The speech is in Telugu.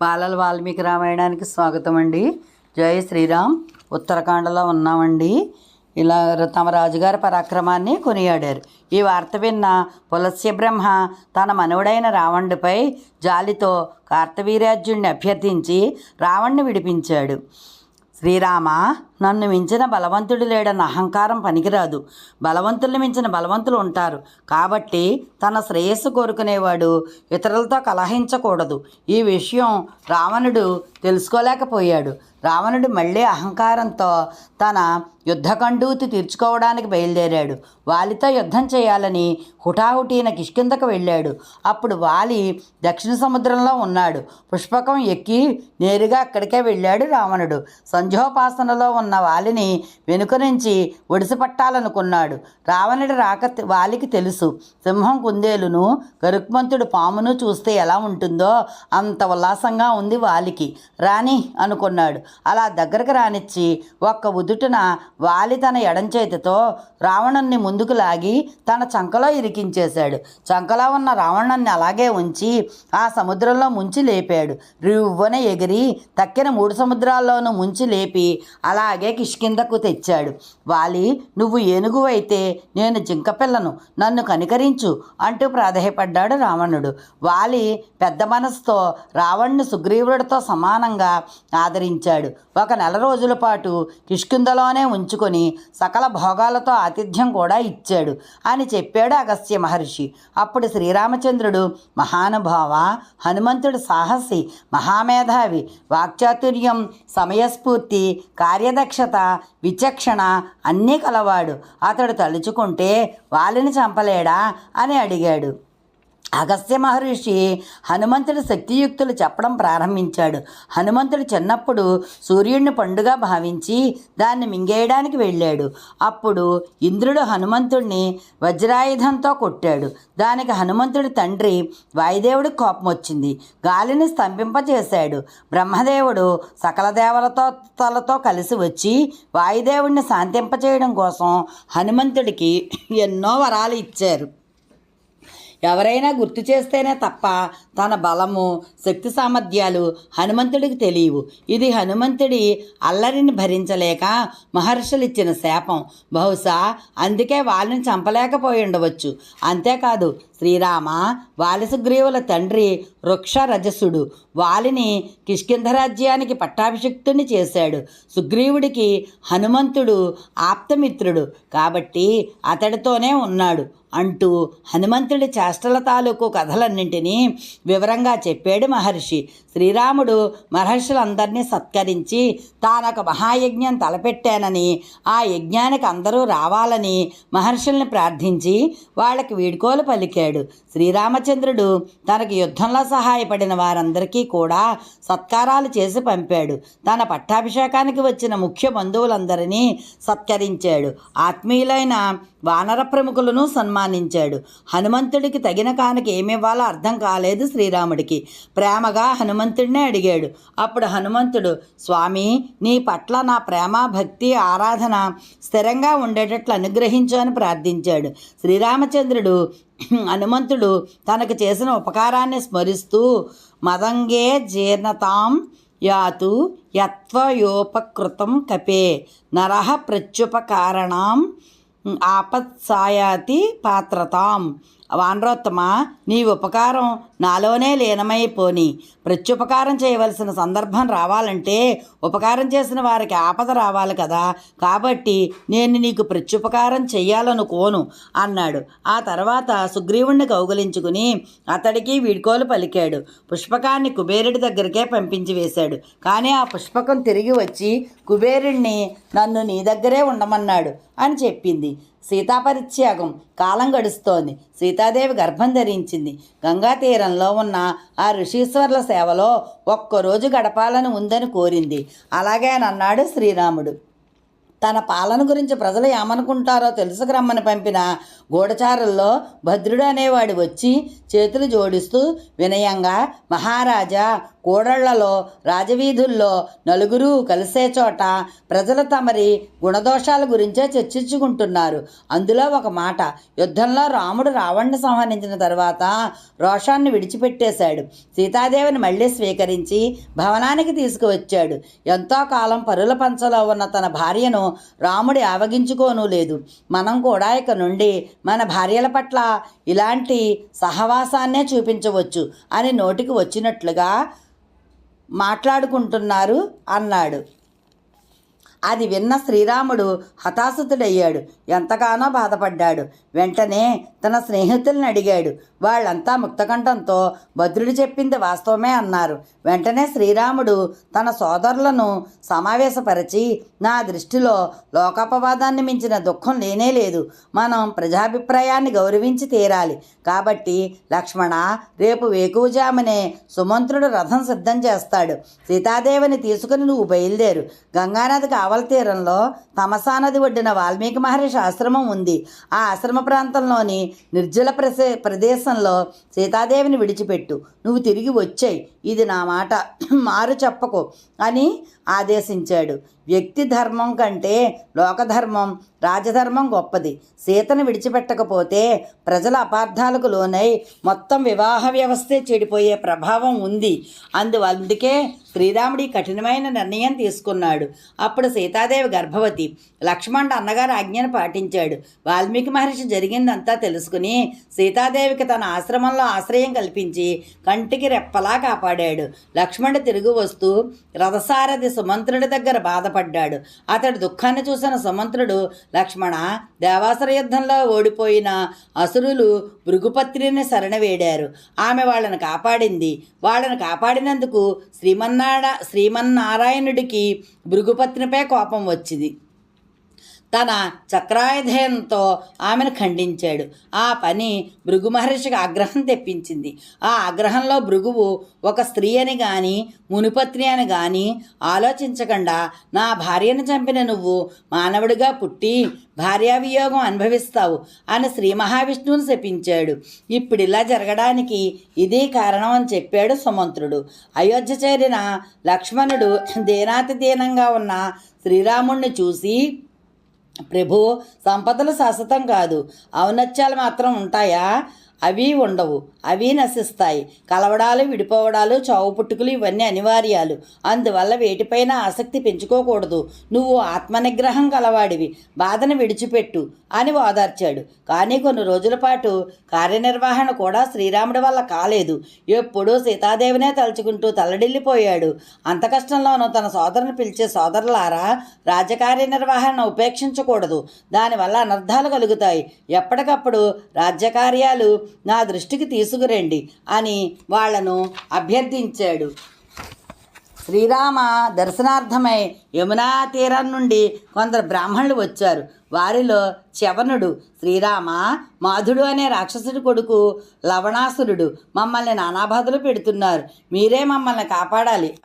బాలల వాల్మీకి రామాయణానికి స్వాగతం అండి. జై శ్రీరామ్. ఉత్తరాఖండలో ఉన్నామండి. ఇలా తమ రాజుగారి పరాక్రమాన్ని కొనియాడారు. ఈ వార్త విన్న పులస్య బ్రహ్మ తన మనవడైన రావణుడిపై జాలితో కార్తవీర్యార్జునుడిని అభ్యర్థించి రావణ్ణి విడిపించాడు. శ్రీరామ, నన్ను మించిన బలవంతుడు లేడన్న అహంకారం పనికిరాదు. బలవంతుల్ని మించిన బలవంతులు ఉంటారు. కాబట్టి తన శ్రేయస్సు కోరుకునేవాడు ఇతరులతో కలహించకూడదు. ఈ విషయం రావణుడు తెలుసుకోలేకపోయాడు. రావణుడు మళ్ళీ అహంకారంతో తన యుద్ధకండూతి తీర్చుకోవడానికి బయలుదేరాడు. వాలితో యుద్ధం చేయాలని హుటాహుటీన కిష్కింధకు వెళ్ళాడు. అప్పుడు వాలి దక్షిణ సముద్రంలో ఉన్నాడు. పుష్పకం ఎక్కి నేరుగా అక్కడికే వెళ్ళాడు రావణుడు. సంధ్యోపాసనలో ఉన్న వాలిని వెనుక నుంచి ఒడిసిపట్టాలనుకున్నాడు. రావణుడి రాక వాలికి తెలుసు. సింహం కుందేలును, గరుక్మంతుడు పామును చూస్తే ఎలా ఉంటుందో అంత ఉల్లాసంగా ఉంది వాలికి. రాని అనుకున్నాడు. అలా దగ్గరకు రానిచ్చి ఒక్క ఉదుటున వాలి తన ఎడంచేతితో రావణుణ్ణి ముందుకు లాగి తన చంకలో ఇరికించేశాడు. చంకలో ఉన్న రావణుణ్ణి అలాగే ఉంచి ఆ సముద్రంలో ముంచి లేపాడు. రివ్వన ఎగిరి తక్కిన 3 సముద్రాల్లోనూ ముంచి లేపి అలాగే కిష్కింధకు తెచ్చాడు. వాలి, నువ్వు ఏనుగు అయితే నేను జింకపిల్లను, నన్ను కనికరించు అంటూ ప్రాధేయపడ్డాడు రావణుడు. వాలి పెద్ద మనసుతో రావణ్ణి సుగ్రీవుడితో సమానంగా ఆదరించాడు. 1 నెల రోజుల పాటు కిష్కింధలోనే ఉంచుకొని సకల భోగాలతో ఆతిథ్యం కూడా ఇచ్చాడు అని చెప్పాడు అగస్త్య మహర్షి. అప్పుడు శ్రీరామచంద్రుడు, మహానుభావ, హనుమంతుడు సాహసి, మహామేధావి, వాక్చాతుర్యం, సమయస్ఫూర్తి, కార్యదక్షత, విచక్షణ అన్నీ కలవాడు. అతడు తలుచుకుంటే వాలిని చంపలేడా అని అడిగాడు. అగస్త్య మహర్షి హనుమంతుడి శక్తియుక్తులు చెప్పడం ప్రారంభించాడు. హనుమంతుడు చిన్నప్పుడు సూర్యుడిని పండుగ భావించి దాన్ని మింగేయడానికి వెళ్ళాడు. అప్పుడు ఇంద్రుడు హనుమంతుడిని వజ్రాయుధంతో కొట్టాడు. దానికి హనుమంతుడి తండ్రి వాయుదేవుడికి కోపం వచ్చింది. గాలిని స్తంభింపచేశాడు. బ్రహ్మదేవుడు సకల దేవతలతో కలిసి వచ్చి వాయుదేవుడిని శాంతింపచేయడం కోసం హనుమంతుడికి ఎన్నో వరాలు ఇచ్చారు. ఎవరైనా గుర్తు చేస్తేనే తప్ప తన బలము, శక్తి సామర్థ్యాలు హనుమంతుడికి తెలియవు. ఇది హనుమంతుడి అల్లరిని భరించలేక మహర్షులు ఇచ్చిన శాపం. బహుశా అందుకే వాళ్ళని చంపలేకపోయి ఉండవచ్చు. అంతేకాదు, శ్రీరామ, వాలి సుగ్రీవుల తండ్రి వృక్షరజసుడు. వాలిని కిష్కింధరాజ్యానికి పట్టాభిషిక్తుని చేశాడు. సుగ్రీవుడికి హనుమంతుడు ఆప్తమిత్రుడు కాబట్టి అతడితోనే ఉన్నాడు అంటూ హనుమంతుడి చేష్టల తాలూకు కథలన్నింటినీ వివరంగా చెప్పాడు మహర్షి. శ్రీరాముడు మహర్షులందరినీ సత్కరించి తానొక మహాయజ్ఞం తలపెట్టానని, ఆ యజ్ఞానికి అందరూ రావాలని మహర్షుల్ని ప్రార్థించి వాళ్ళకి వీడ్కోలు పలికాడు. శ్రీరామచంద్రుడు తనకి యుద్ధంలో సహాయపడిన వారందరికీ కూడా సత్కారాలు చేసి పంపాడు. తన పట్టాభిషేకానికి వచ్చిన ముఖ్య బంధువులందరినీ సత్కరించాడు. ఆత్మీయులైన వానర ప్రముఖులను సన్మానించాడు. హనుమంతుడికి తగిన కానుక ఏమివ్వాలో అర్థం కాలేదు శ్రీరాముడికి. ప్రేమగా హనుమంతుడినే అడిగాడు. అప్పుడు హనుమంతుడు, స్వామి, నీ పట్ల నా ప్రేమ, భక్తి, ఆరాధన స్థిరంగా ఉండేటట్లు అనుగ్రహించు అని ప్రార్థించాడు. శ్రీరామచంద్రుడు హనుమంతుడు తనకు చేసిన ఉపకారాన్ని స్మరిస్తూ, మదంగే జీర్ణతాం యాతు యత్వయోపకృతం కపే నరః ప్రత్యుపకారణం ఆపత్సాయాతి పాత్రతాం. వానరోత్తమ, నీ ఉపకారం నాలోనే లీనమైపోని. ప్రత్యుపకారం చేయవలసిన సందర్భం రావాలంటే ఉపకారం చేసిన వారికి ఆపద రావాలి కదా. కాబట్టి నేను నీకు ప్రత్యుపకారం చెయ్యాలనుకోను అన్నాడు. ఆ తర్వాత సుగ్రీవుణ్ణి కౌగిలించుకుని అతడికి వీడ్కోలు పలికాడు. పుష్పకాన్ని కుబేరుడి దగ్గరికే పంపించి వేశాడు. కానీ ఆ పుష్పకం తిరిగి వచ్చి కుబేరుణ్ణి నన్ను నీ దగ్గరే ఉండమన్నాడు అని చెప్పింది. సీతాపరిత్యాగం. కాలం గడుస్తోంది. సీతాదేవి గర్భం ధరించింది. గంగా తీరంలో ఉన్న ఆ ఋషీశ్వర్ల సేవలో ఒక్కరోజు గడపాలని ఉందని కోరింది. అలాగేనన్నాడు శ్రీరాముడు. తన పాలన గురించి ప్రజలు ఏమనుకుంటారో తెలుసుకురమ్మని పంపిన గూఢచారుల్లో భద్రుడు అనేవాడు వచ్చి చేతులు జోడిస్తూ వినయంగా, మహారాజా, కూడళ్లలో రాజవీధుల్లో నలుగురు కలిసే చోట ప్రజలు తమరి గుణదోషాల గురించే చర్చించుకుంటున్నారు. అందులో ఒక మాట, యుద్ధంలో రాముడు రావణ్ణి సంహరించిన తర్వాత రోషాన్ని విడిచిపెట్టేశాడు. సీతాదేవిని మళ్ళీ స్వీకరించి భవనానికి తీసుకువచ్చాడు. ఎంతో కాలం పరుల పంచలో ఉన్న తన భార్యను రాముడి ఆవగించుకోనూ లేదు. మనం కూడా ఇక నుండి మన భార్యల పట్ల ఇలాంటి సహవాసాన్నే చూపించవచ్చు అని నోటికి వచ్చినట్లుగా మాట్లాడుకుంటున్నారు అన్నాడు. అది విన్న శ్రీరాముడు హతాశుతుడయ్యాడు, ఎంతగానో బాధపడ్డాడు. వెంటనే తన స్నేహితుల్ని అడిగాడు. వాళ్ళంతా ముక్తకంఠంతో భద్రుడు చెప్పింది వాస్తవమే అన్నారు. వెంటనే శ్రీరాముడు తన సోదరులను సమావేశపరిచి, నా దృష్టిలో లోకాపవాదాన్ని మించిన దుఃఖం లేనే లేదు. మనం ప్రజాభిప్రాయాన్ని గౌరవించి తీరాలి. కాబట్టి లక్ష్మణ, రేపు వేకువజామునే సుమంత్రుడు రథం సిద్ధం చేస్తాడు. సీతాదేవిని తీసుకుని నువ్వు బయలుదేరు. గంగానదికి ఆవల తీరంలో తమసా నది ఒడ్డున వాల్మీకి మహర్షి ఆశ్రమం ఉంది. ఆ ఆశ్రమ ప్రాంతంలోని నిర్జల ప్రదేశంలో సీతాదేవిని విడిచిపెట్టు. నువ్వు తిరిగి వచ్చేయి. ఇది నా మాట, మారు చెప్పకు అని ఆదేశించాడు. వ్యక్తి ధర్మం కంటే లోకధర్మం, రాజధర్మం గొప్పది. సీతను విడిచిపెట్టకపోతే ప్రజల అపార్థాలకు లోనై మొత్తం వివాహ వ్యవస్థే చెడిపోయే ప్రభావం ఉంది. అందుకే శ్రీరాముడి కఠినమైన నిర్ణయం తీసుకున్నాడు. అప్పుడు సీతాదేవి గర్భవతి. లక్ష్మణుడు అన్నగారు ఆజ్ఞను పాటించాడు. వాల్మీకి మహర్షి జరిగిందంతా తెలుసుకుని సీతాదేవికి తన ఆశ్రమంలో ఆశ్రయం కల్పించి కంటికి రెప్పలా కాపాడాడు. లక్ష్మణుడు తిరిగి వస్తూ రథసారథి సుమంత్రుడి దగ్గర బాధపడ్డాడు. అతడి దుఃఖాన్ని చూసిన సుమంత్రుడు, లక్ష్మణ, దేవాసుర యుద్ధంలో ఓడిపోయిన అసురులు భృగుపత్రిని శరణవేడారు. ఆమె వాళ్ళని కాపాడింది. వాళ్ళని కాపాడినందుకు శ్రీమన్నారాయణుడికి భృగుపత్నిపై కోపం వచ్చింది. తన చక్రాయుధంతో ఆమెను ఖండించాడు. ఆ పని భృగు మహర్షికి ఆగ్రహం తెప్పించింది. ఆ ఆగ్రహంలో భృగువు ఒక స్త్రీ అని కానీ మునిపత్ని అని కానీ ఆలోచించకుండా, నా భార్యను చంపిన నువ్వు మానవుడిగా పుట్టి భార్యావియోగం అనుభవిస్తావు అని శ్రీ మహావిష్ణువుని శపించాడు. ఇప్పుడు ఇలా జరగడానికి ఇదే కారణం అని చెప్పాడు సుమంత్రుడు. అయోధ్య చేరిన లక్ష్మణుడు దీనాతి దీనంగా ఉన్న శ్రీరాముణ్ణి చూసి, ప్రభు, సంపదలు శాశ్వతం కాదు, ఔన్నత్యాలు మాత్రం ఉంటాయా? అవి ఉండవు, అవి నశిస్తాయి. కలవడాలు, విడిపోవడాలు, చావు పుట్టుకులు ఇవన్నీ అనివార్యాలు. అందువల్ల వేటిపైన ఆసక్తి పెంచుకోకూడదు. నువ్వు ఆత్మనిగ్రహం కలవాడివి, బాధను విడిచిపెట్టు అని ఓదార్చాడు. కానీ కొన్ని రోజుల పాటు కార్యనిర్వహణ కూడా శ్రీరాముడి వల్ల కాలేదు. ఎప్పుడూ సీతాదేవినే తలుచుకుంటూ తల్లడిల్లిపోయాడు. అంత కష్టంలోనూ తన సోదరుని పిలిచే, సోదరులారా, రాజకార్య నిర్వహణ ఉపేక్షించకూడదు, దానివల్ల అనర్థాలు కలుగుతాయి. ఎప్పటికప్పుడు రాజ్యకార్యాలు నా దృష్టికి తీసుకురండి అని వాళ్లను అభ్యర్థించాడు. శ్రీరామ దర్శనార్థమై యమునా తీరం నుండి కొందరు బ్రాహ్మణులు వచ్చారు. వారిలో చవనుడు, శ్రీరామ, మాధుడు అనే రాక్షసుడి కొడుకు లవణాసురుడు మమ్మల్ని నానాబాధలు పెడుతున్నారు, మీరే మమ్మల్ని కాపాడాలి